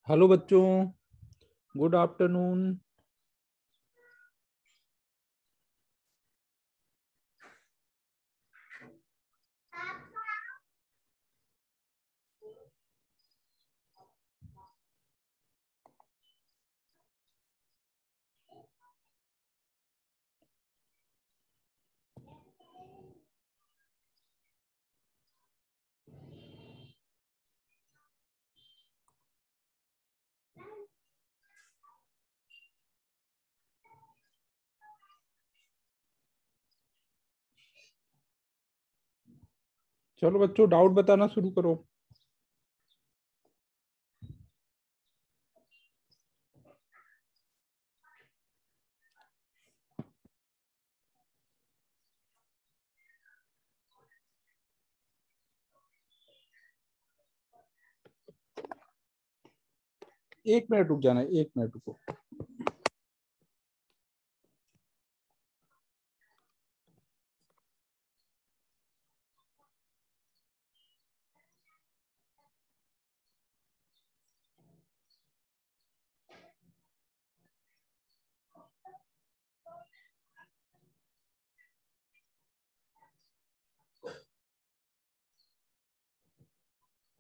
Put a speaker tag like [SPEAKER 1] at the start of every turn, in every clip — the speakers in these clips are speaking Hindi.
[SPEAKER 1] हेलो बच्चों, गुड आफ्टरनून। चलो बच्चों, डाउट बताना शुरू करो। एक मिनट रुक जाना, एक मिनट रुको।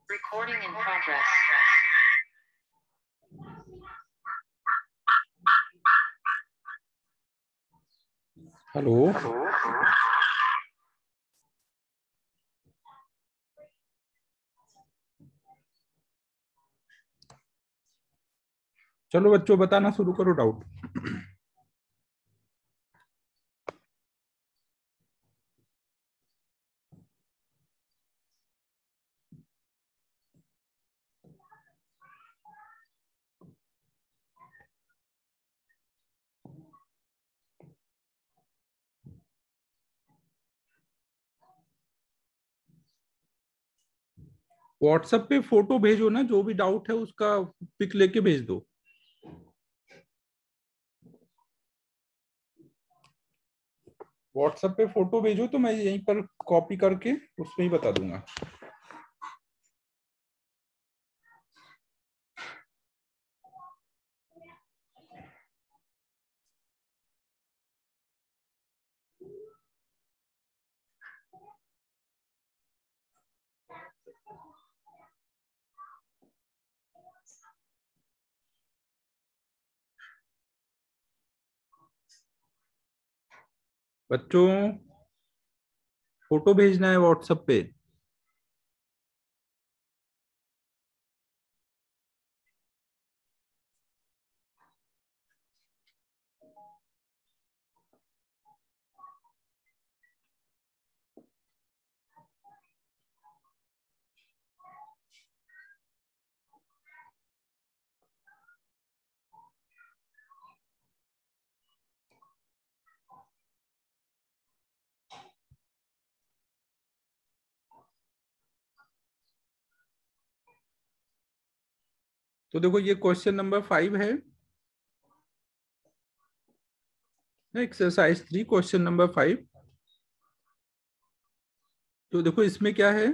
[SPEAKER 2] Recording in progress.
[SPEAKER 1] हेलो। चलो बच्चों, बताना शुरू करो डाउट। व्हाट्सएप पे फोटो भेजो ना, जो भी डाउट है उसका पिक लेके भेज दो। व्हाट्सएप पे फोटो भेजो तो मैं यहीं पर कॉपी करके उसमें ही बता दूंगा। बच्चों, फोटो भेजना है व्हाट्सएप पे। तो देखो, ये क्वेश्चन नंबर 5 है, एक्सरसाइज 3, क्वेश्चन नंबर 5। तो देखो इसमें क्या है।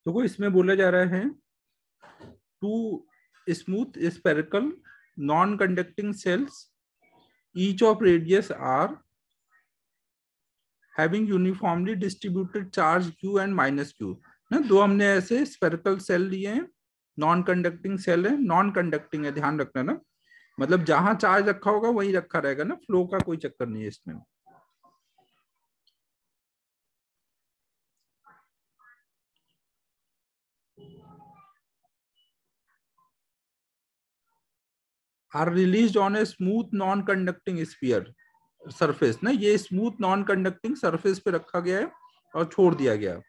[SPEAKER 1] देखो इसमें बोला जा रहा है, two smooth spherical non conducting shells each of radius r having uniformly distributed charge q and minus q। ना, दो हमने ऐसे स्पेरिकल सेल लिए हैं, नॉन कंडक्टिंग सेल है, नॉन कंडक्टिंग है, ध्यान रखना ना, मतलब जहां चार्ज रखा होगा वहीं रखा रहेगा ना, फ्लो का कोई चक्कर नहीं है इसमें। Are release on a smooth non conducting sphere surface ना, ये स्मूथ नॉन कंडक्टिंग सरफेस पे रखा गया है और छोड़ दिया गया।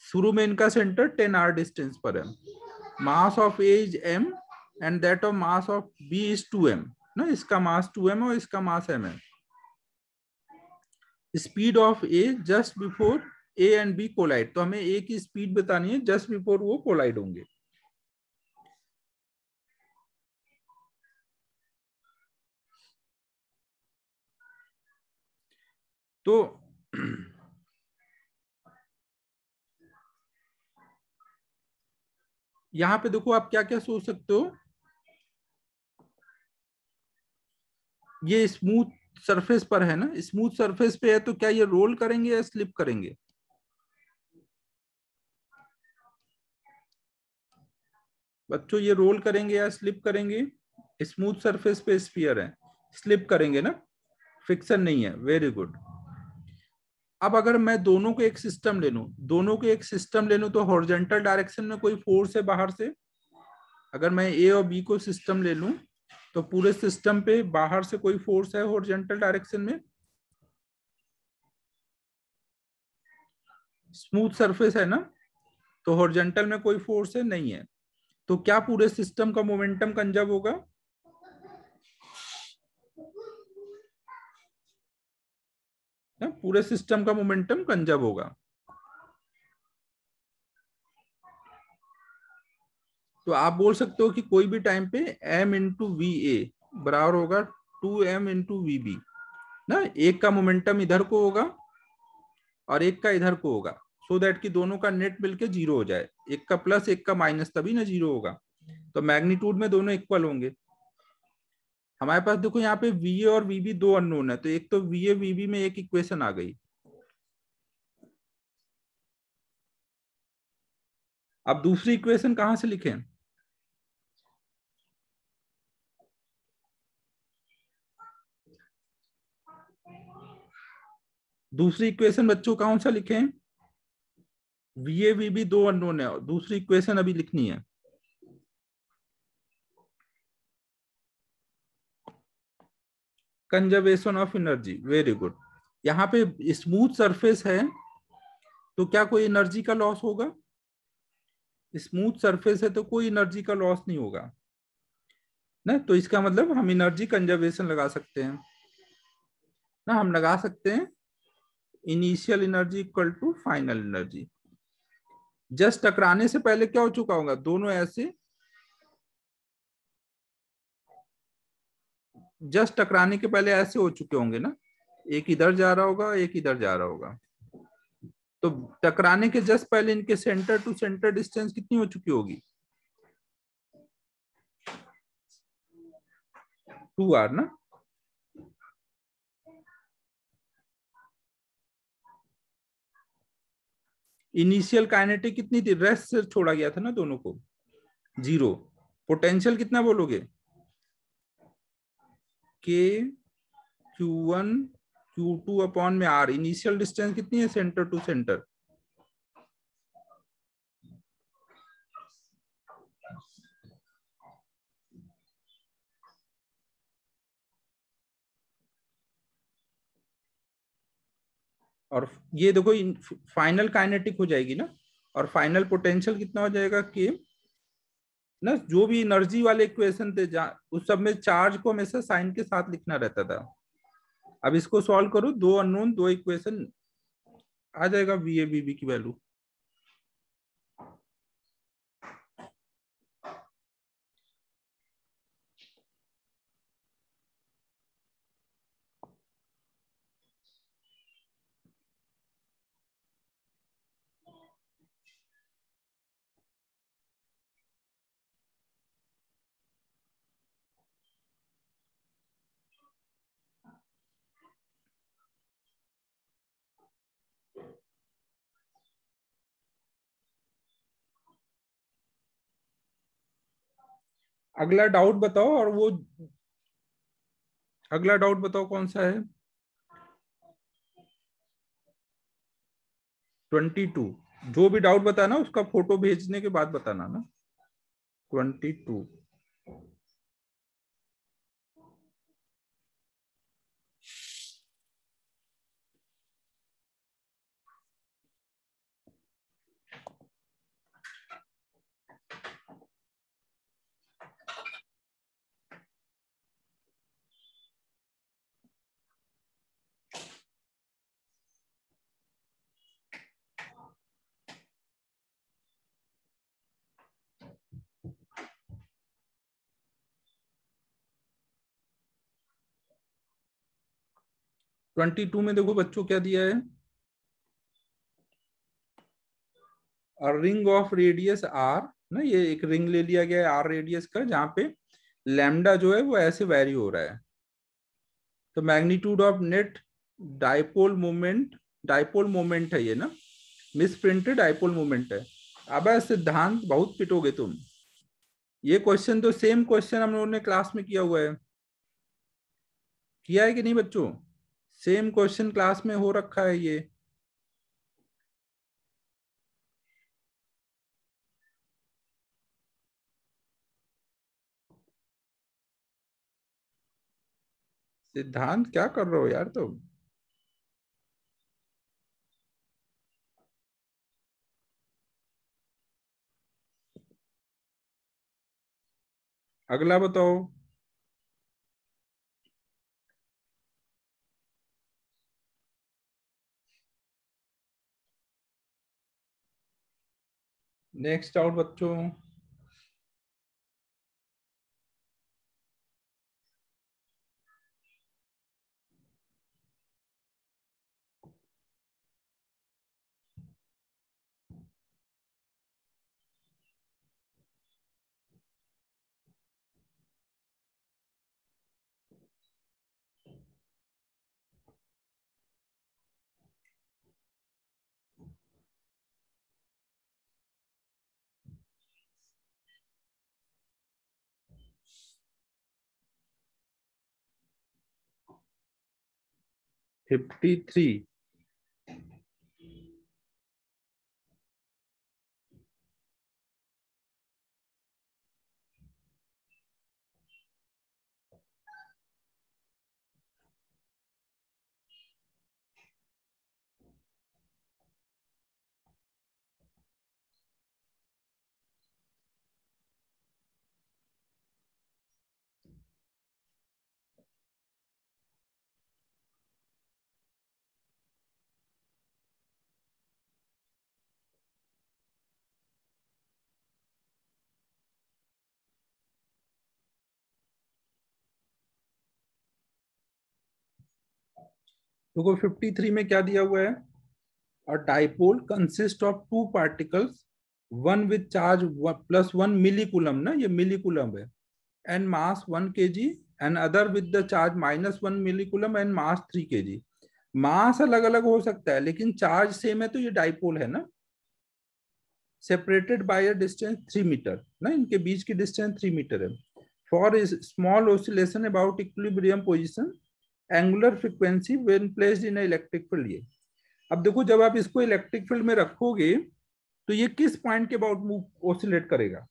[SPEAKER 1] शुरू में इनका सेंटर 10r डिस्टेंस पर है। Mass of A is m and that of mass of b is 2m। ना, इसका मास 2m और इसका मास m है। Speed of A just before A and B collide, तो हमें ए की स्पीड बतानी है जस्ट बिफोर वो कोलाइड होंगे। तो यहां पे देखो आप क्या क्या सोच सकते हो। ये स्मूथ सरफेस पर है ना, स्मूथ सरफेस पे है तो क्या ये रोल करेंगे या स्लिप करेंगे? बच्चों ये रोल करेंगे या स्लिप करेंगे? स्मूथ सरफेस पे स्फीयर है, स्लिप करेंगे ना, फिक्सन नहीं है। Very good. अब अगर मैं दोनों को एक सिस्टम ले लूं, दोनों को एक सिस्टम ले लूं तो हॉरिजॉन्टल डायरेक्शन में कोई फोर्स है बाहर से? अगर मैं ए और बी को सिस्टम ले लूं तो पूरे सिस्टम पे बाहर से कोई फोर्स है हॉरिजॉन्टल डायरेक्शन में? स्मूथ सरफेस है ना, तो हॉरिजॉन्टल में कोई फोर्स है नहीं है, तो क्या पूरे सिस्टम का मोमेंटम कंजर्व होगा? पूरे सिस्टम का मोमेंटम कंजर्व होगा। तो आप बोल सकते हो कि कोई भी टाइम पे m इंटू वी ए बराबर होगा 2m इंटू वी बी ना, एक का मोमेंटम इधर को होगा और एक का इधर को होगा, सो दैट कि दोनों का नेट मिलके जीरो हो जाए, एक का प्लस एक का माइनस, तभी ना जीरो होगा। तो मैग्नीट्यूड में दोनों इक्वल होंगे। हमारे पास देखो यहाँ पे वी ए और वी बी दो अननोन है, तो एक तो वी ए वी बी में एक इक्वेशन आ गई। अब दूसरी इक्वेशन कहां से लिखें? दूसरी इक्वेशन बच्चों कौन सा लिखें? वी ए वी बी दो अननोन है और दूसरी इक्वेशन अभी लिखनी है। Conservation of energy, very good. यहाँ पे स्मूथ सरफेस है तो क्या कोई एनर्जी का लॉस होगा? स्मूथ सरफेस है तो कोई एनर्जी का लॉस नहीं होगा ना, तो इसका मतलब हम एनर्जी कंजर्वेशन लगा सकते हैं ना, हम लगा सकते हैं initial energy equal to final energy. Just टकराने से पहले क्या हो चुका होगा, दोनों ऐसे जस्ट टकराने के पहले ऐसे हो चुके होंगे ना, एक इधर जा रहा होगा एक इधर जा रहा होगा। तो टकराने के जस्ट पहले इनके सेंटर टू सेंटर डिस्टेंस कितनी हो चुकी होगी? 2r ना। इनिशियल काइनेटिक कितनी थी, रेस्ट से छोड़ा गया था ना दोनों को, 0। पोटेंशियल कितना बोलोगे? के Q1 Q2 अपॉन में R। इनिशियल डिस्टेंस कितनी है सेंटर टू सेंटर? और ये देखो फाइनल काइनेटिक हो जाएगी ना, और फाइनल पोटेंशियल कितना हो जाएगा के ना। जो भी एनर्जी वाले इक्वेशन थे उस सब में चार्ज को हमेशा साइन के साथ लिखना रहता था। अब इसको सॉल्व करो, दो अननोन दो इक्वेशन, आ जाएगा वी ए बी बी की वैल्यू। अगला डाउट बताओ, और वो अगला डाउट बताओ कौन सा है? 22। जो भी डाउट बताना उसका फोटो भेजने के बाद बताना ना। 22। 22 में देखो बच्चों क्या दिया है, रिंग ऑफ रेडियस आर ना, ये एक रिंग ले लिया गया है आर रेडियस का, जहां पे लैम्डा जो है वो ऐसे वैरी हो रहा है। तो magnitude of net dipole moment है ये ना, मिस प्रिंटेड डाइपोल मोमेंट है। अब सिद्धांत बहुत पिटोगे तुम। ये क्वेश्चन तो सेम क्वेश्चन हम लोगों ने क्लास में किया हुआ है, किया है कि नहीं बच्चों? सेम क्वेश्चन क्लास में हो रखा है ये। सिद्धांत क्या कर रहे हो यार तुम? अगला बताओ। नेक्स्ट आउट बच्चों। Fifty three. देखो 53 में क्या दिया हुआ है, a dipole consists of two particles, one with charge plus 1 millicoulomb ना, ये millicoulomb है, and mass 1 kg, and other with the charge minus 1 millicoulomb and mass 3 kg। मास अलग अलग हो सकता है लेकिन चार्ज सेम है, तो ये डाइपोल है ना। Separated by a distance 3 metre ना, इनके बीच की डिस्टेंस 3 मीटर है। For small oscillation about equilibrium position, angular frequency when placed in electric field. ये अब देखो, जब आप इसको इलेक्ट्रिक फील्ड में रखोगे तो ये किस पॉइंट के अबाउट मूव ऑसिलेट करेगा?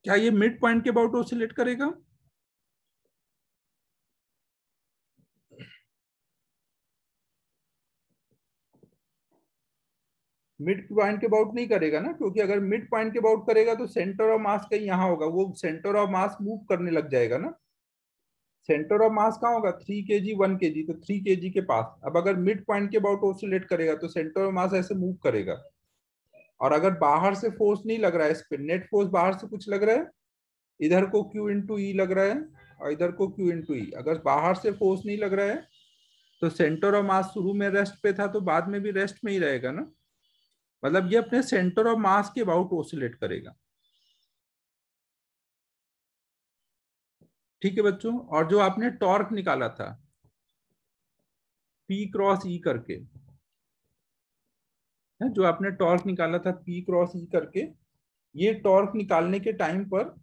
[SPEAKER 1] क्या ये मिड पॉइंट के अबाउट ऑसिलेट करेगा? मिड पॉइंट के अबाउट नहीं करेगा ना, क्योंकि अगर मिड पॉइंट के अबाउट करेगा तो सेंटर ऑफ मास कहीं यहाँ होगा, वो सेंटर ऑफ मास मूव करने लग जाएगा ना। सेंटर ऑफ मास कहाँ होगा? 3 kg 1 kg, तो 3 kg के पास। अब अगर मिड पॉइंट के अबाउट ऑसिलेट करेगा तो सेंटर ऑफ मास ऐसे मूव करेगा। और अगर बाहर से फोर्स नहीं लग रहा है इस पे, नेट फोर्स बाहर से कुछ लग रहा है, इधर को Q इंटू ई लग रहा है और इधर को Q इंटू ई, अगर बाहर से फोर्स नहीं लग रहा है तो सेंटर ऑफ मास शुरू में रेस्ट पे था तो बाद में भी रेस्ट में ही रहेगा ना। मतलब ये अपने सेंटर ऑफ मास के अबाउट ऑसिलेट करेगा। ठीक है बच्चों, और जो आपने टॉर्क निकाला था P क्रॉस ई करके, है जो आपने टॉर्क निकाला था P क्रॉस ई करके, ये टॉर्क निकालने के टाइम पर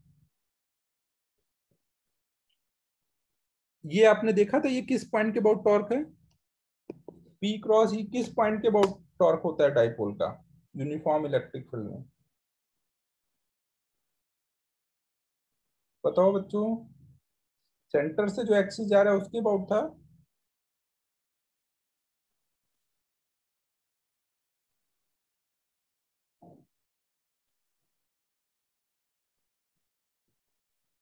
[SPEAKER 1] ये आपने देखा था ये किस पॉइंट के अबाउट टॉर्क है? P क्रॉस ई किस पॉइंट के अबाउट टॉर्क होता है डाइपोल का यूनिफॉर्म इलेक्ट्रिक फील्ड में? बताओ बच्चों। सेंटर से जो एक्सिस जा रहा है उसके अबाउट था।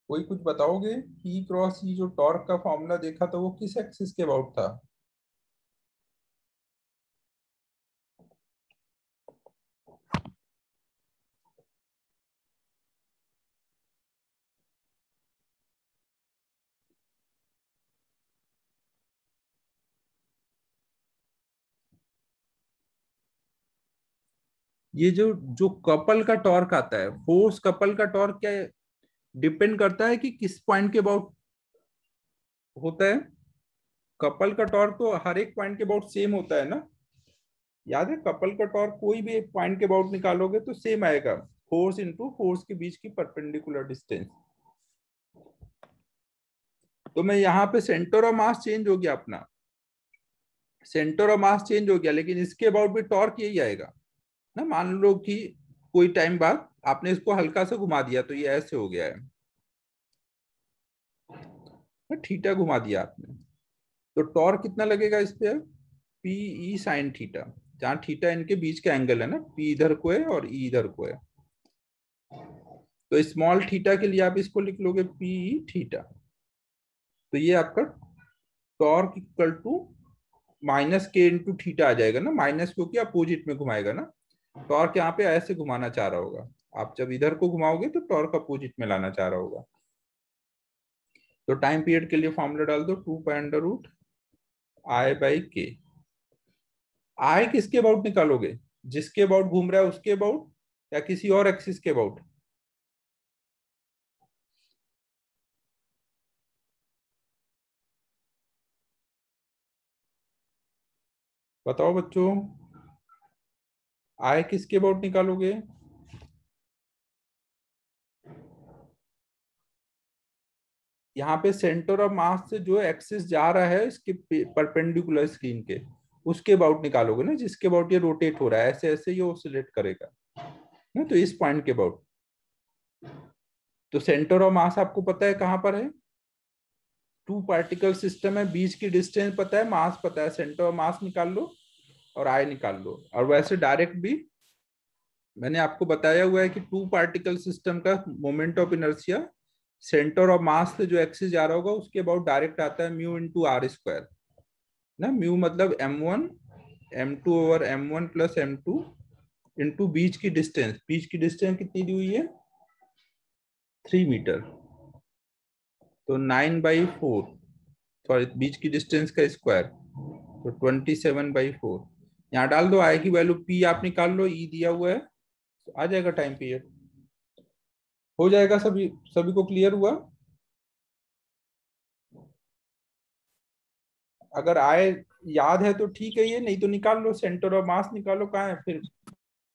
[SPEAKER 1] कोई कुछ बताओगे? P क्रॉस ई जो टॉर्क का फॉर्मूला देखा था वो किस एक्सिस के अबाउट था? ये जो जो कपल का टॉर्क आता है, फोर्स कपल का टॉर्क क्या डिपेंड करता है कि किस पॉइंट के अबाउट होता है। कपल का टॉर्क तो हर एक पॉइंट के अबाउट सेम होता है ना, याद है? कपल का टॉर्क कोई भी एक पॉइंट के अबाउट निकालोगे तो सेम आएगा, फोर्स इनटू फोर्स के बीच की परपेंडिकुलर डिस्टेंस। तो मैं यहाँ पे सेंटर ऑफ मास चेंज हो गया अपना, सेंटर ऑफ मास चेंज हो गया, लेकिन इसके अबाउट भी टॉर्क यही आएगा ना। मान लो कि कोई टाइम बाद आपने इसको हल्का से घुमा दिया तो ये ऐसे हो गया है ना, थीटा घुमा दिया आपने, तो टॉर्क कितना लगेगा इस पे? पी ई साइन थीटा, जहाँ थीटा इनके बीच का एंगल है ना, पी इधर को है और ई इधर को है। तो स्मॉल थीटा के लिए आप इसको लिख लोगे पी ई थीटा। तो ये आपका टॉर्क इक्वल टू माइनस के इंटू थीटा आ जाएगा ना, माइनस क्योंकि अपोजिट में घुमाएगा ना। टॉर्क यहाँ पे ऐसे घुमाना चाह रहा होगा, आप जब इधर को घुमाओगे तो टॉर्क अपोजिट में लाना चाह रहा होगा। तो टाइम पीरियड के लिए फॉर्मूला डाल दो, 2 आई बाई के। आई किसके अबाउट निकालोगे? जिसके अबाउट घूम रहा है उसके अबाउट, या किसी और एक्सिस के अबाउट? बताओ बच्चों, आई किसके अबाउट निकालोगे? यहाँ पे सेंटर ऑफ मास से जो एक्सिस जा रहा है इसके परपेंडिकुलर स्क्रीन के, उसके अबाउट निकालोगे ना, जिसके अबाउट ये रोटेट हो रहा है, ऐसे ऐसे ये ऑसिलेट करेगा ना, तो इस पॉइंट के अबाउट। तो सेंटर ऑफ मास आपको पता है कहाँ पर है? 2 पार्टिकल सिस्टम है, बीच की डिस्टेंस पता है, मास पता है, सेंटर ऑफ मास निकाल लो और आई निकाल लो। और वैसे डायरेक्ट भी मैंने आपको बताया हुआ है कि 2 पार्टिकल सिस्टम का moment of inertia centre of mass से जो एक्सिस जा रहा होगा उसके अबाउट डायरेक्ट आता है म्यू इंटू आर स्क्वायर ना। म्यू मतलब m1 m2 over m1 plus m2 into बीच की डिस्टेंस। बीच की डिस्टेंस कितनी दी हुई है? 3 मीटर। तो 9/4, सॉरी बीच की डिस्टेंस का स्क्वायर, तो 27/4। यहाँ डाल दो, आई की वैल्यू पी आप निकाल लो, ई दिया हुआ है, तो आ जाएगा टाइम पीरियड। हो जाएगा, सभी सभी को क्लियर हुआ? अगर आए याद है तो ठीक है, ये नहीं तो निकाल लो, सेंटर ऑफ मास निकालो कहाँ है फिर।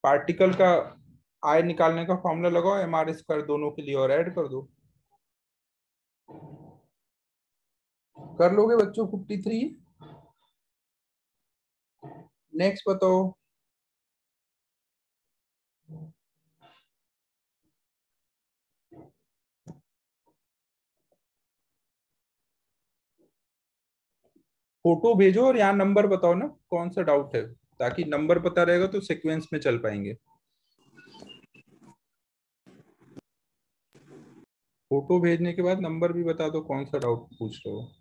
[SPEAKER 1] पार्टिकल का आय निकालने का फॉर्मूला लगाओ, mr² दोनों के लिए और ऐड कर दो। कर लोगे बच्चों 53? नेक्स्ट बताओ। फोटो भेजो और यहाँ नंबर बताओ ना, कौन सा डाउट है, ताकि नंबर पता रहेगा तो सीक्वेंस में चल पाएंगे। फोटो भेजने के बाद नंबर भी बता दो, कौन सा डाउट पूछ रहे हो।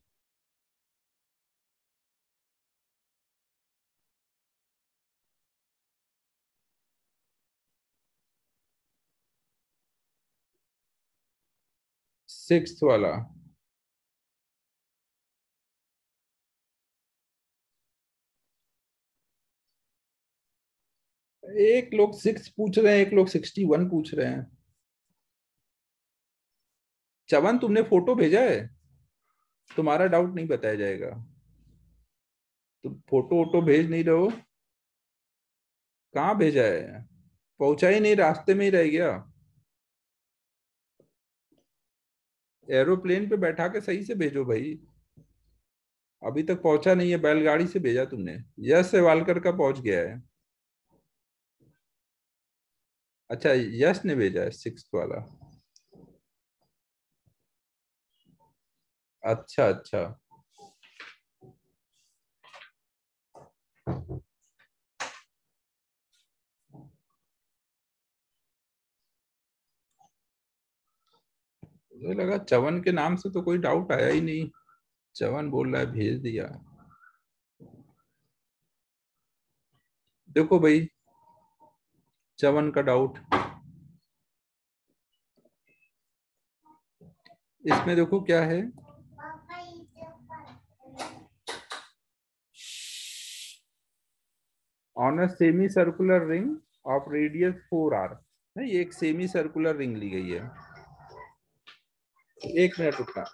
[SPEAKER 1] सिक्स्थ वाला? एक लोग 6 पूछ रहे हैं, एक लोग 61 पूछ रहे हैं। चवन तुमने फोटो भेजा है? तुम्हारा डाउट नहीं बताया जाएगा। तुम फोटो वोटो भेज नहीं रहे हो? कहाँ भेजा है? पहुंचा ही नहीं, रास्ते में ही रह गया। एरोप्लेन पे बैठा के सही से भेजो भाई। अभी तक पहुंचा नहीं है, बैलगाड़ी से भेजा तुमने। यश सेवालकर का पहुंच गया है। अच्छा, यश ने भेजा है 6th वाला। अच्छा अच्छा। मुझे लगा चवन के नाम से तो कोई डाउट आया ही नहीं। चवन बोल रहा है भेज दिया। देखो भाई, चवन का डाउट इसमें देखो क्या है। On a semi circular ring of radius 4r। ये एक सेमी सर्कुलर रिंग ली गई है। एक मिनट रुकना।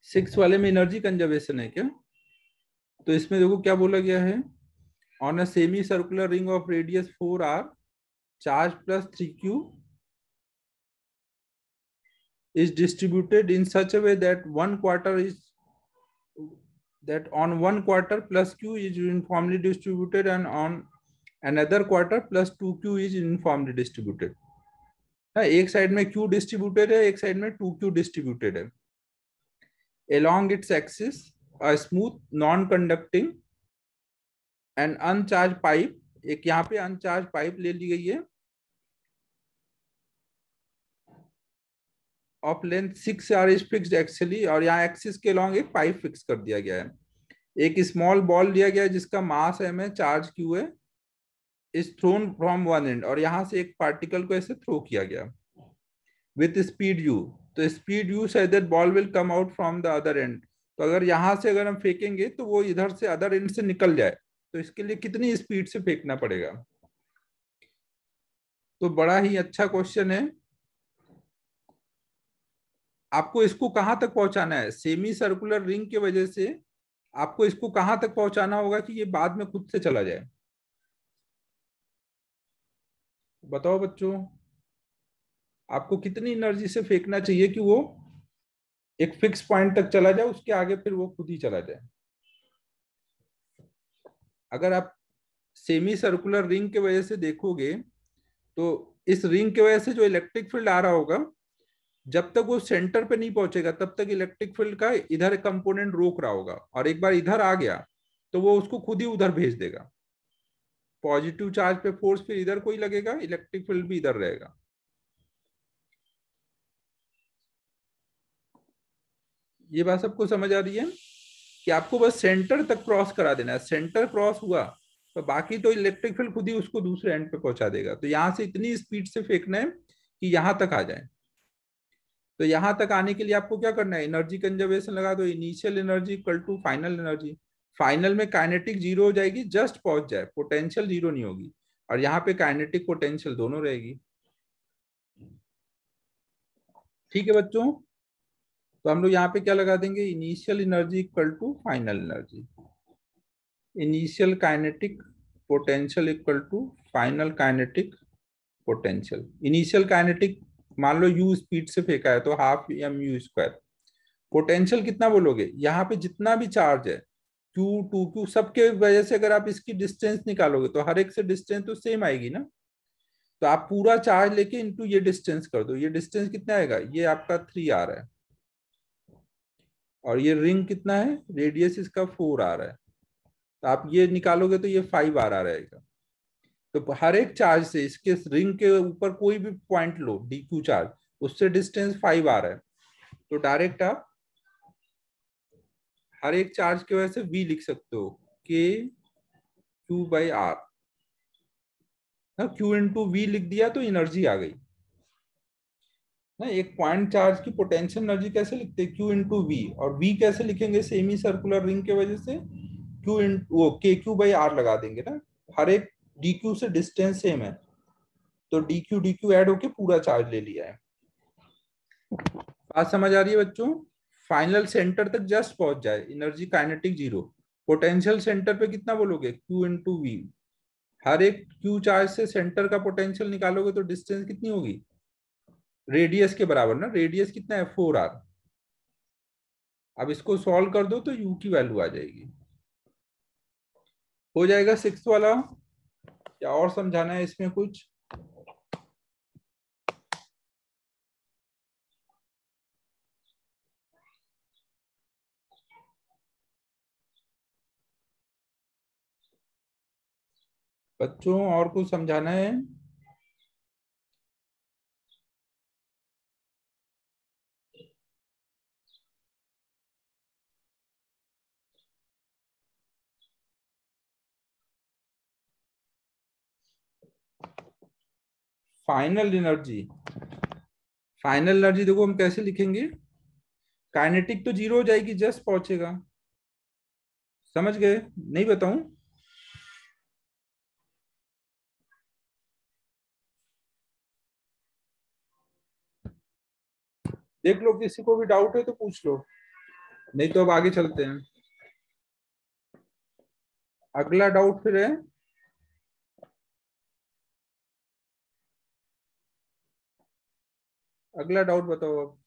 [SPEAKER 1] सिक्स वाले में एनर्जी कंजर्वेशन है क्या? तो इसमें देखो क्या बोला गया है, on a semi circular ring of radius 4r charge plus 3q is distributed in such a way that on one quarter plus q is uniformly distributed and on another quarter plus 2q is uniformly distributed। हाँ, एक साइड में q डिस्ट्रीब्यूटेड है, एक साइड में 2q डिस्ट्रीब्यूटेड है। along its axis a smooth non conducting and uncharged pipe, एक यहाँ पे अनचार्ज पाइप ले ली गई है of length 6r is fixed actually, और यहाँ एक्सिस के लॉन्ग एक पाइप फिक्स कर दिया गया है। एक स्मॉल बॉल लिया गया है जिसका मास m है, चार्ज q है, is throne from one and, और यहाँ से एक पार्टिकल को ऐसे थ्रो किया गया विथ स्पीड u। तो speed u say that ball will come out from the other and. तो अगर यहाँ से अगर हम फेंकेंगे तो वो इधर से अदर एंड से निकल जाए, तो इसके लिए कितनी स्पीड से फेंकना पड़ेगा? तो बड़ा ही अच्छा क्वेश्चन है। आपको इसको कहां तक पहुंचाना है? सेमी सर्कुलर रिंग की वजह से आपको इसको कहां तक पहुंचाना होगा कि ये बाद में खुद से चला जाए? बताओ बच्चों, आपको कितनी एनर्जी से फेंकना चाहिए कि वो एक फिक्स पॉइंट तक चला जाए, उसके आगे फिर वो खुद ही चला जाए? अगर आप सेमी सर्कुलर रिंग की वजह से देखोगे तो इस रिंग की वजह से जो इलेक्ट्रिक फील्ड आ रहा होगा, जब तक वो सेंटर पे नहीं पहुंचेगा तब तक इलेक्ट्रिक फील्ड का इधर कंपोनेंट रोक रहा होगा, और एक बार इधर आ गया तो वो उसको खुद ही उधर भेज देगा। पॉजिटिव चार्ज पे फोर्स फिर इधर कोई लगेगा, इलेक्ट्रिक फील्ड भी इधर रहेगा। ये बात सबको समझ आ रही है कि आपको बस सेंटर तक क्रॉस करा देना है, सेंटर क्रॉस हुआ तो बाकी तो इलेक्ट्रिक फील्ड खुद ही उसको दूसरे एंड पे पहुंचा देगा। तो यहां से इतनी स्पीड से फेंकना है कि यहां तक आ जाए। तो यहां तक आने के लिए आपको क्या करना है? एनर्जी कंजर्वेशन लगा दो, initial energy equal to final energy. Final में काइनेटिक जीरो हो जाएगी, जस्ट पहुंच जाए, पोटेंशियल जीरो नहीं होगी, और यहाँ पे काइनेटिक पोटेंशियल दोनों रहेगी। ठीक है बच्चों, तो हम लोग यहाँ पे क्या लगा देंगे? Initial energy equal to final energy, initial kinetic potential equal to final kinetic potential. Initial kinetic मान लो u स्पीड से फेंका है तो हाफ mu²। पोटेंशियल कितना बोलोगे? यहाँ पे जितना भी चार्ज है q 2q सबके वजह से अगर आप इसकी डिस्टेंस निकालोगे तो हर एक से डिस्टेंस तो सेम आएगी ना। तो आप पूरा चार्ज लेके इनटू ये डिस्टेंस कर दो, ये डिस्टेंस कितना आएगा? ये आपका 3r है, और ये रिंग कितना है? रेडियस इसका 4r है। तो आप ये निकालोगे तो ये 5r आएगा। तो हर एक चार्ज से इसके रिंग के ऊपर कोई भी पॉइंट लो dq चार्ज, उससे डिस्टेंस 5r है। तो डायरेक्ट आप हर एक चार्ज की वजह से v लिख सकते हो, k q/r ना। q इंटू वी लिख दिया तो एनर्जी आ गई ना। एक पॉइंट चार्ज की पोटेंशियल एनर्जी कैसे लिखते हैं? q into V. और v कैसे लिखेंगे सेमी सर्कुलर रिंग की वजह से? q इंटू वो kq/r लगा देंगे ना। हर एक dq से डिस्टेंस सेम है, तो dq dq ऐड होके पूरा चार्ज ले लिया है। बात समझ आ रही है बच्चों? फाइनल सेंटर तक जस्ट पहुंच जाए, energy kinetic zero. Potential centre पे कितना बोलोगे? q into V. हर एक q चार्ज से सेंटर का पोटेंशियल निकालोगे तो डिस्टेंस कितनी होगी? रेडियस के बराबर ना। रेडियस कितना है? 4r। अब इसको सॉल्व कर दो तो u की वैल्यू आ जाएगी। हो जाएगा सिक्स वाला। क्या और समझाना है इसमें कुछ? बच्चों और कुछ समझाना है? फाइनल एनर्जी, फाइनल एनर्जी देखो हम कैसे लिखेंगे, काइनेटिक तो जीरो हो जाएगी, जस्ट पहुंचेगा। समझ गए? नहीं बताऊं? देख लो, किसी को भी डाउट है तो पूछ लो, नहीं तो अब आगे चलते हैं। अगला डाउट फिर है, अगला डाउट बताओ अब।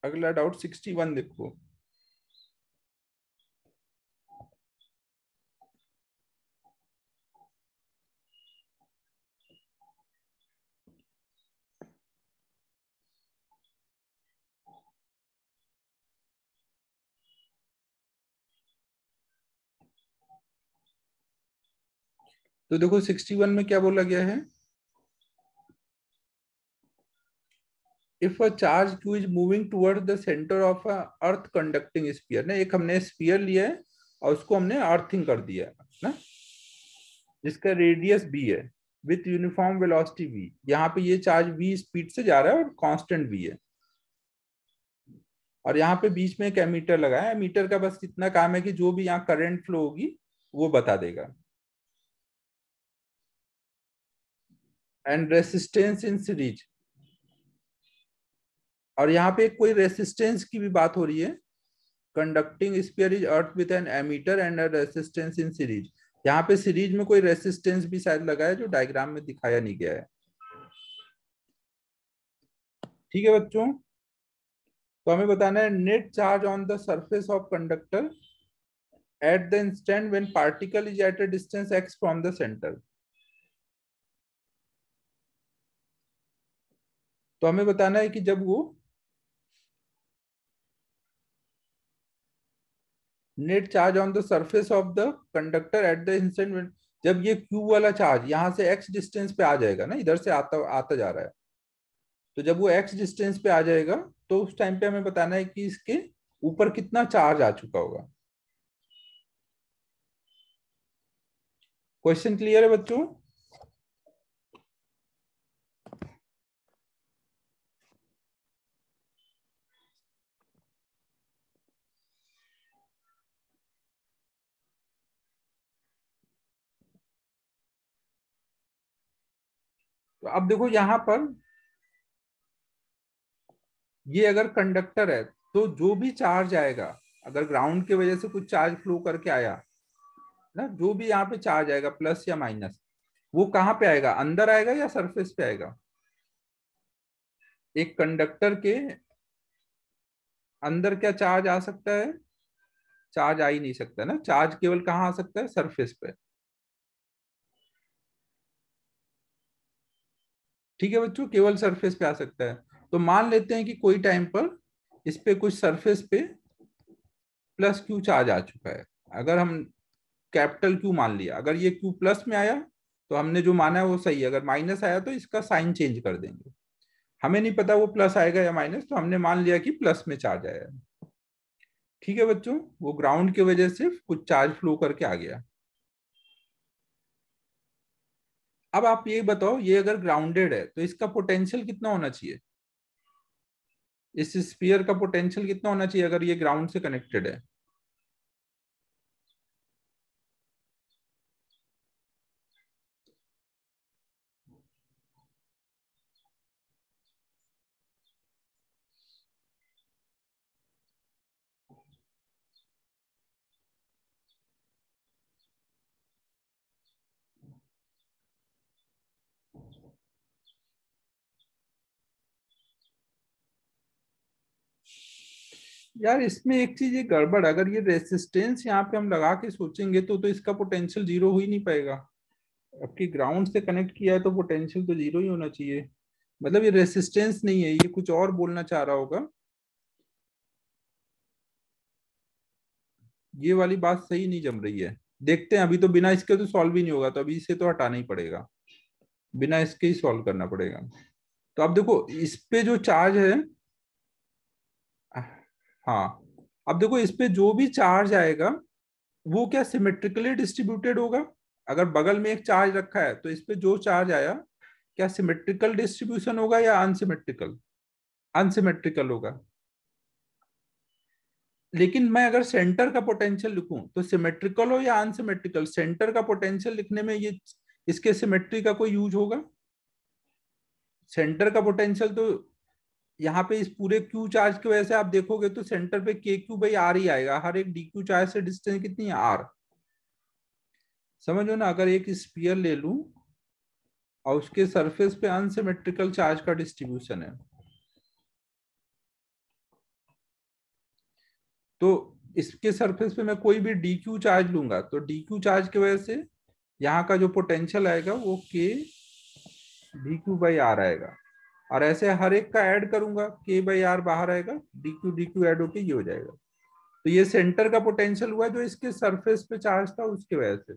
[SPEAKER 1] अगला डाउट 61 देखो। तो देखो 61 में क्या बोला गया है, if a charge q is moving toward the centre of a earth conducting sphere ना, एक हमने स्फीयर लिया है और उसको हमने अर्थिंग कर दिया है ना, जिसका रेडियस b है, विथ यूनिफॉर्म वेलोसिटी v। यहाँ पे ये चार्ज v स्पीड से जा रहा है और कांस्टेंट v है, और यहाँ पे बीच में एक एमीटर लगा है। एमीटर का बस इतना काम है कि जो भी यहाँ करंट फ्लो होगी वो बता देगा। एंड रेसिस्टेंस इन सीरीज, और यहाँ पे कोई रेसिस्टेंस की भी बात हो रही है। Conducting sphere is earth with an ammeter and a resistance in series. यहाँ पे सीरीज में कोई रेसिस्टेंस भी शायद लगा है जो डायग्राम में दिखाया नहीं गया है। ठीक है बच्चों, तो हमें बताना है net charge on the surface of conductor at the instant when particle is at a distance x from the centre. तो हमें बताना है कि जब वो net charge on the surface of the conductor at the instant, जब ये Q वाला चार्ज यहाँ से x डिस्टेंस पे आ जाएगा ना, इधर से आता आता जा रहा है, तो जब वो x डिस्टेंस पे आ जाएगा तो उस टाइम पे हमें बताना है कि इसके ऊपर कितना चार्ज आ चुका होगा। क्वेश्चन क्लियर है बच्चों? तो अब देखो यहाँ पर ये अगर कंडक्टर है तो जो भी चार्ज आएगा, अगर ग्राउंड की वजह से कुछ चार्ज फ्लो करके आया ना, जो भी यहाँ पे चार्ज आएगा प्लस या माइनस, वो कहाँ पे आएगा, अंदर आएगा या सरफेस पे आएगा? एक कंडक्टर के अंदर क्या चार्ज आ सकता है? चार्ज आ ही नहीं सकता ना, चार्ज केवल कहाँ आ सकता है, सरफेस पे। ठीक है बच्चों, केवल सरफेस पे आ सकता है। तो मान लेते हैं कि कोई टाइम पर इस पे कुछ सरफेस पे प्लस क्यू चार्ज आ चुका है। अगर हम कैपिटल क्यू मान लिया, अगर ये क्यू प्लस में आया तो हमने जो माना है वो सही है, अगर माइनस आया तो इसका साइन चेंज कर देंगे। हमें नहीं पता वो प्लस आएगा या माइनस, तो हमने मान लिया कि प्लस में चार्ज आया है। ठीक है बच्चों, वो ग्राउंड की वजह से कुछ चार्ज फ्लो करके आ गया। अब आप ये बताओ, ये अगर ग्राउंडेड है तो इसका पोटेंशियल कितना होना चाहिए, इस स्फीयर का पोटेंशियल कितना होना चाहिए अगर ये ग्राउंड से कनेक्टेड है? यार इसमें एक चीज ये गड़बड़, अगर ये रेसिस्टेंस यहाँ पे हम लगा के सोचेंगे तो इसका पोटेंशियल जीरो हो ही नहीं पाएगा। आपकी ग्राउंड से कनेक्ट किया है तो पोटेंशियल तो जीरो ही होना चाहिए। मतलब ये रेसिस्टेंस नहीं है, ये कुछ और बोलना चाह रहा होगा। ये वाली बात सही नहीं जम रही है। देखते हैं, अभी तो बिना इसके तो सॉल्व ही नहीं होगा, तो अभी इसे तो हटाना ही पड़ेगा, बिना इसके ही सॉल्व करना पड़ेगा। तो अब देखो इस पे जो चार्ज है, हाँ, अब देखो इस पे जो भी चार्ज आएगा वो क्या सिमेट्रिकली डिस्ट्रीब्यूटेड होगा। अगर बगल में एक चार्ज रखा है तो इस पे जो चार्ज आया क्या सिमेट्रिकल डिस्ट्रीब्यूशन होगा या अनसिमेट्रिकल? अनसिमेट्रिकल होगा। लेकिन मैं अगर सेंटर का पोटेंशियल लिखूं तो सिमेट्रिकल हो या अनसिमेट्रिकल, सेंटर का पोटेंशियल लिखने में ये इसके सिमेट्री का कोई यूज होगा? सेंटर का पोटेंशियल तो यहाँ पे इस पूरे क्यू चार्ज की वजह से आप देखोगे तो सेंटर पे के क्यू बाई आर ही आएगा। हर एक डी क्यू चार्ज से डिस्टेंस कितनी है, आर। समझो ना, अगर एक स्फीयर ले लूं और उसके सरफेस पे अनसिमेट्रिकल चार्ज का डिस्ट्रीब्यूशन है, तो इसके सरफेस पे मैं कोई भी डी क्यू चार्ज लूंगा तो डी क्यू चार्ज की वजह से यहाँ का जो पोटेंशियल आएगा वो के डी क्यू बाई आर आएगा। और ऐसे हर एक का ऐड करूंगा, के बाई आर बाहर आएगा, डी क्यू ऐड होके ये हो जाएगा। तो ये सेंटर का पोटेंशियल हुआ जो इसके सरफेस पे चार्ज था उसकी वजह से।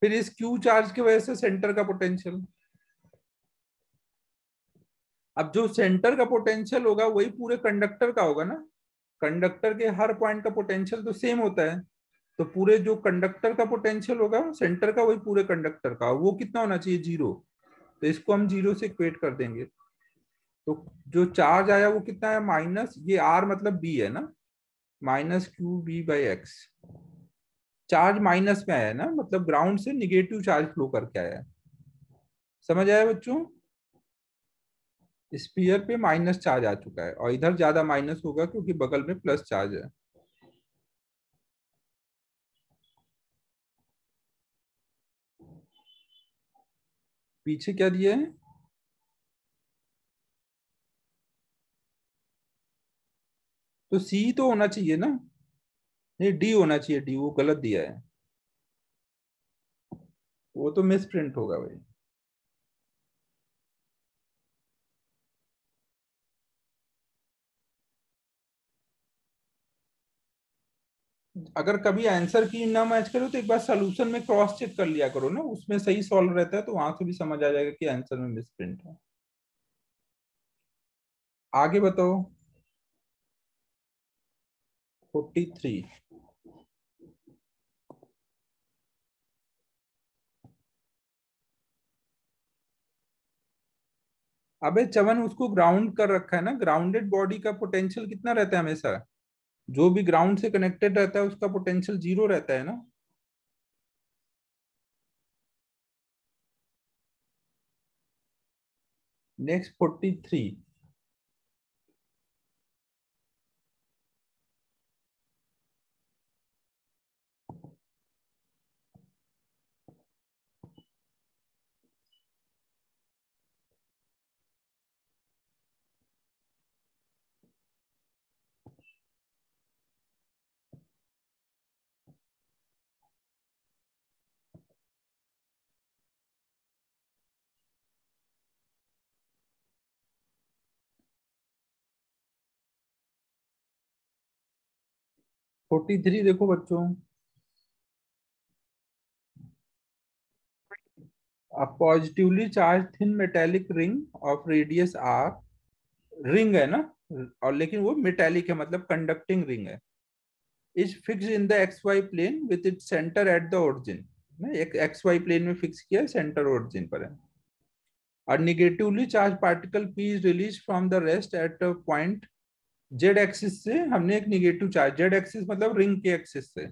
[SPEAKER 1] फिर इस क्यू चार्ज की वजह से सेंटर का पोटेंशियल। अब जो सेंटर का पोटेंशियल होगा वही पूरे कंडक्टर का होगा ना। कंडक्टर के हर पॉइंट का पोटेंशियल तो सेम होता है, तो पूरे जो कंडक्टर का पोटेंशियल होगा सेंटर का वही पूरे कंडक्टर का, वो कितना होना चाहिए, जीरो। तो इसको हम जीरो से इक्वेट कर देंगे। तो जो चार्ज आया वो कितना है, माइनस, ये आर मतलब बी है ना, minus Q B by X. Charge minus में आया है ना, मतलब ग्राउंड से निगेटिव चार्ज फ्लो करके आया है। समझ आया बच्चों? स्पीयर पे माइनस चार्ज आ चुका है और इधर ज्यादा माइनस होगा क्योंकि बगल में प्लस चार्ज है। पीछे क्या दिया है, तो सी तो होना चाहिए ना, नहीं डी होना चाहिए, डी वो गलत दिया है, वो तो मिस प्रिंट होगा भाई। अगर कभी आंसर की ना मैच करो तो एक बार सोल्यूशन में क्रॉस चेक कर लिया करो ना, उसमें सही सॉल्व रहता है तो वहां से भी समझ आ जाएगा कि आंसर में मिस प्रिंट है। आगे बताओ। 43। अबे चवन, उसको ग्राउंड कर रखा है ना, ग्राउंडेड बॉडी का पोटेंशियल कितना रहता है हमेशा, जो भी ग्राउंड से कनेक्टेड रहता है उसका पोटेंशियल जीरो रहता है ना। नेक्स्ट 43। 43 देखो बच्चों, a positively charged thin metallic ring of radius r, ring है ना, और लेकिन वो मेटेलिक है मतलब कंडक्टिंग रिंग है, is fixed in the X Y plane with it centre at the origin. एक एक्स वाई प्लेन में फिक्स किया है, सेंटर ओरिजिन पर है। और negatively charge particle P is release from the rest at point Z axis से, हमने एक निगेटिव चार्ज, जेड एक्सिस मतलब रिंग के एक्सिस से,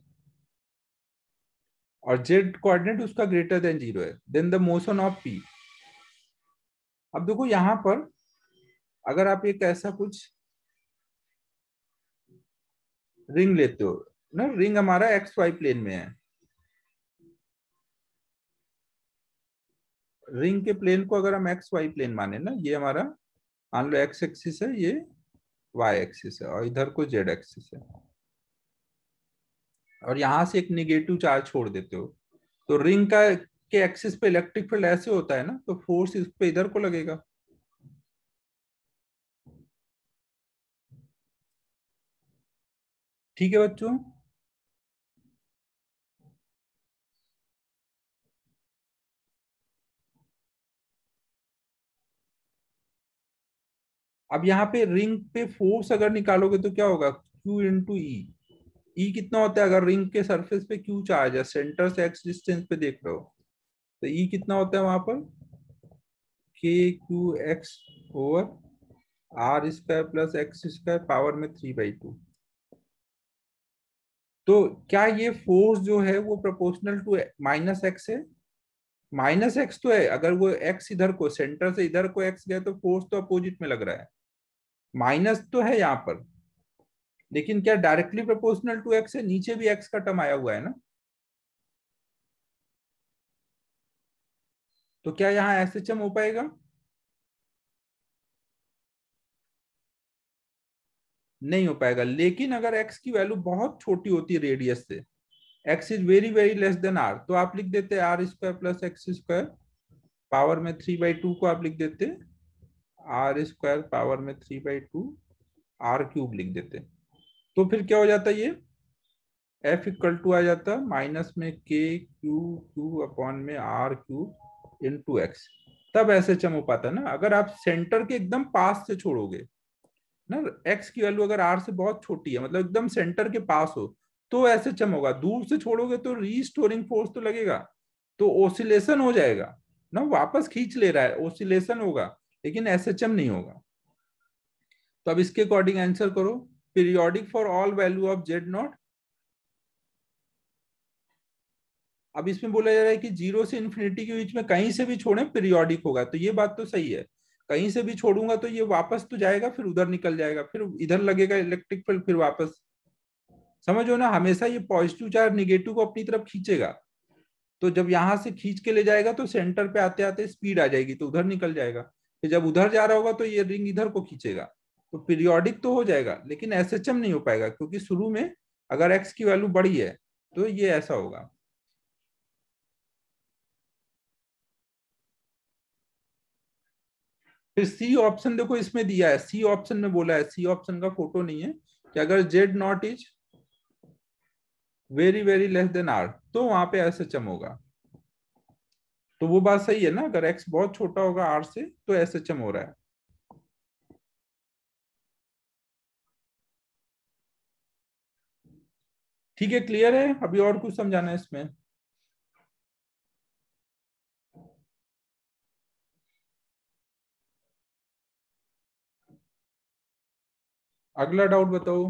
[SPEAKER 1] और जेड कोऑर्डिनेट उसका ग्रेटर देन जीरो है, then the motion of P. अब देखो यहां पर अगर आप एक ऐसा कुछ रिंग लेते हो ना, रिंग हमारा एक्स वाई प्लेन में है, रिंग के प्लेन को अगर हम एक्स वाई प्लेन माने ना, ये हमारा मान लो एक्स एक्सिस है ये, वाई एक्सिस है और इधर को जेड एक्सिस है, और यहां से एक निगेटिव चार्ज छोड़ देते हो, तो रिंग का के एक्सिस पे इलेक्ट्रिक फील्ड ऐसे होता है ना, तो फोर्स इस पे इधर को लगेगा। ठीक है बच्चों। अब यहाँ पे रिंग पे फोर्स अगर निकालोगे तो क्या होगा, Q इंटू ई। ई कितना होता है, अगर रिंग के सरफेस पे Q चार्ज है, सेंटर से एक्स डिस्टेंस पे देख रहे हो, तो ई कितना होता है वहां पर, KQ(x) over R² plus x² power में 3/2। तो क्या ये फोर्स जो है वो प्रोपोर्शनल टू -x है? -x तो है, अगर वो x इधर को, सेंटर से इधर को x गया तो फोर्स तो अपोजिट में लग रहा है, माइनस तो है यहाँ पर, लेकिन क्या डायरेक्टली प्रोपोर्शनल टू x है? नीचे भी x का टर्म आया हुआ है ना, तो क्या यहाँ SHM हो पाएगा? नहीं हो पाएगा। लेकिन अगर x की वैल्यू बहुत छोटी होती है रेडियस से, x is very very less than r, तो आप लिख देते R² प्लस x² पावर में 3/2 को आप लिख देते R² पावर में 3/2 R³ लिख देते। तो फिर क्या हो जाता है, ये F इक्वल टू आ जाता माइनस में KQ(Q) में R³ इंटू एक्स। तब ऐसे चम हो पाता ना, अगर आप सेंटर के एकदम पास से छोड़ोगे ना, एक्स की वैल्यू अगर आर से बहुत छोटी है, मतलब एकदम सेंटर के पास हो, तो ऐसे चम होगा। दूर से छोड़ोगे तो रीस्टोरिंग फोर्स तो लगेगा, तो ओसिलेशन हो जाएगा ना, वापस खींच ले रहा है, ओसिलेशन होगा, लेकिन एसएचएम नहीं होगा। तो अब इसके अकॉर्डिंग आंसर करो, periodic for all value of Z0। अब इसमें बोला जा रहा है कि 0 से इन्फिनिटी के बीच में कहीं से भी छोड़ें पीरियोडिक होगा, तो ये बात तो सही है। कहीं से भी छोड़ूंगा तो ये वापस तो जाएगा, फिर उधर निकल जाएगा, फिर इधर लगेगा इलेक्ट्रिक फील्ड, फिर वापस। समझो ना, हमेशा ये पॉजिटिव चार्ज निगेटिव को अपनी तरफ खींचेगा, तो जब यहां से खींच के ले जाएगा तो सेंटर पे आते आते स्पीड आ जाएगी, तो उधर निकल जाएगा, फिर जब उधर जा रहा होगा तो ये रिंग इधर को खींचेगा, तो पीरियोडिक तो हो जाएगा, लेकिन एसएचएम नहीं हो पाएगा, क्योंकि शुरू में अगर एक्स की वैल्यू बड़ी है तो ये ऐसा होगा। फिर सी ऑप्शन देखो इसमें दिया है, सी ऑप्शन में बोला है, सी ऑप्शन का फोटो नहीं है, कि अगर Z0 is very very less than R, तो वहां पे एसएचएम होगा। तो वो बात सही है ना, अगर x बहुत छोटा होगा R से तो एसएचएम हो रहा है। ठीक है, क्लियर है? अभी और कुछ समझाना है इसमें? अगला डाउट बताओ।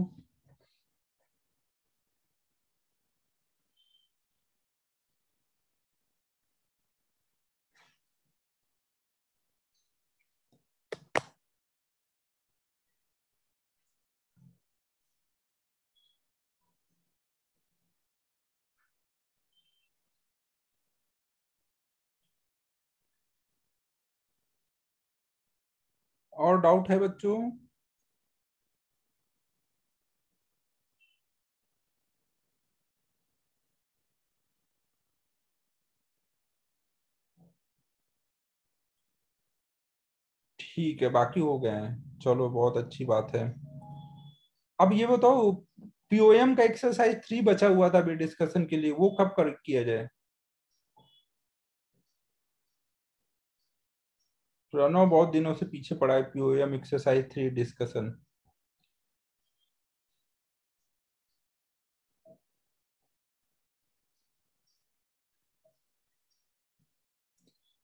[SPEAKER 1] और डाउट है बच्चों? ठीक है, बाकी हो गए हैं, चलो बहुत अच्छी बात है। अब ये बताओ, पीओएम का एक्सरसाइज 3 बचा हुआ था अभी डिस्कशन के लिए, वो कब कर किया जाए? प्रणव बहुत दिनों से पीछे पड़ा है पीओएम एक्सरसाइज 3 डिस्कशन।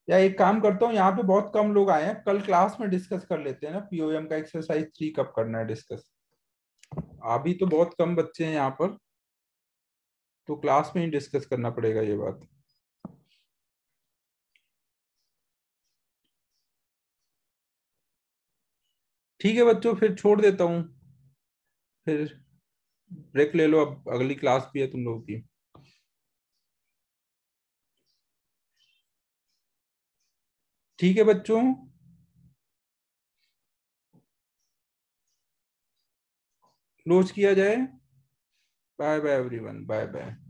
[SPEAKER 1] या एक काम करता हूँ, यहाँ पे बहुत कम लोग आए हैं, कल क्लास में डिस्कस कर लेते हैं ना, पीओएम का एक्सरसाइज 3 कब करना है डिस्कस। अभी तो बहुत कम बच्चे हैं यहाँ पर, तो क्लास में ही डिस्कस करना पड़ेगा ये बात। ठीक है बच्चों, फिर छोड़ देता हूँ, फिर ब्रेक ले लो, अब अगली क्लास भी है तुम लोगों की। ठीक है बच्चों। क्लोज किया जाए। Bye bye everyone, bye bye.